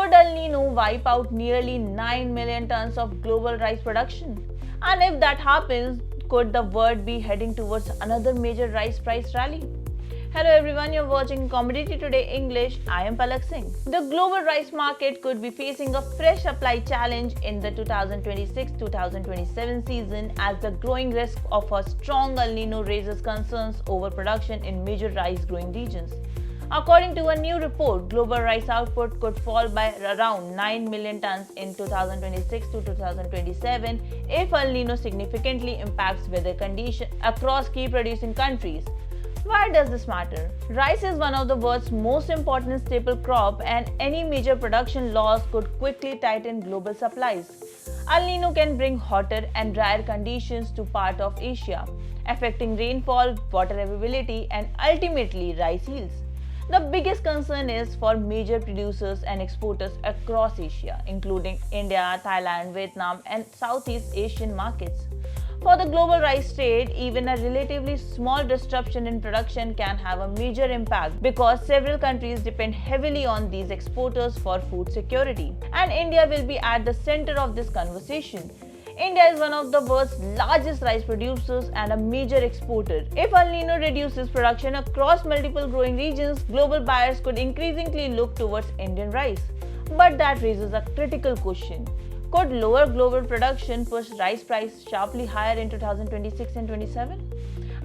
Could El Nino wipe out nearly 9 million tons of global rice production? And if that happens, could the world be heading towards another major rice price rally? Hello everyone, you're watching Commodity Today English. I am Palak Singh. The global rice market could be facing a fresh supply challenge in the 2026-2027 season as the growing risk of a strong El Nino raises concerns over production in major rice growing regions. According to a new report, global rice output could fall by around 9 million tons in 2026 to 2027 if El Nino significantly impacts weather conditions across key producing countries. Why does this matter? Rice is one of the world's most important staple crop, and any major production loss could quickly tighten global supplies. El Nino can bring hotter and drier conditions to part of Asia, affecting rainfall, water availability, and ultimately rice yields. The biggest concern is for major producers and exporters across Asia, including India, Thailand, Vietnam, and Southeast Asian markets. For the global rice trade, even a relatively small disruption in production can have a major impact because several countries depend heavily on these exporters for food security. And India will be at the center of this conversation. India is one of the world's largest rice producers and a major exporter. If El Nino reduces production across multiple growing regions, global buyers could increasingly look towards Indian rice. But that raises a critical question. Could lower global production push rice price sharply higher in 2026 and 27?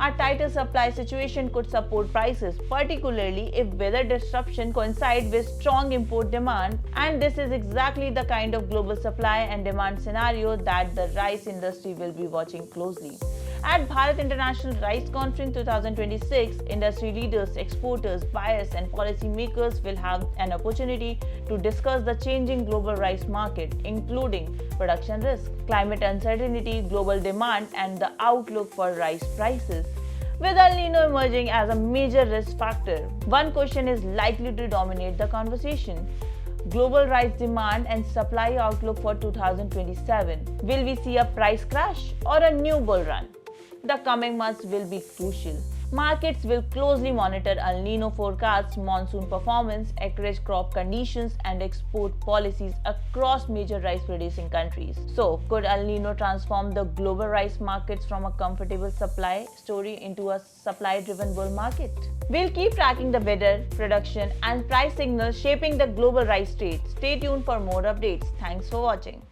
A tighter supply situation could support prices, particularly if weather disruption coincide with strong import demand, and this is exactly the kind of global supply and demand scenario that the rice industry will be watching closely. At Bharat International Rice Conference 2026, industry leaders, exporters, buyers, and policymakers will have an opportunity to discuss the changing global rice market, including production risk, climate uncertainty, global demand, and the outlook for rice prices. With El Nino emerging as a major risk factor, one question is likely to dominate the conversation. Global rice demand and supply outlook for 2027. Will we see a price crash or a new bull run? The coming months will be crucial. Markets will closely monitor El Nino forecasts, monsoon performance, acreage crop conditions, and export policies across major rice producing countries. So, could El Nino transform the global rice markets from a comfortable supply story into a supply driven bull market? We'll keep tracking the weather, production, and price signals shaping the global rice trade. Stay tuned for more updates. Thanks for watching.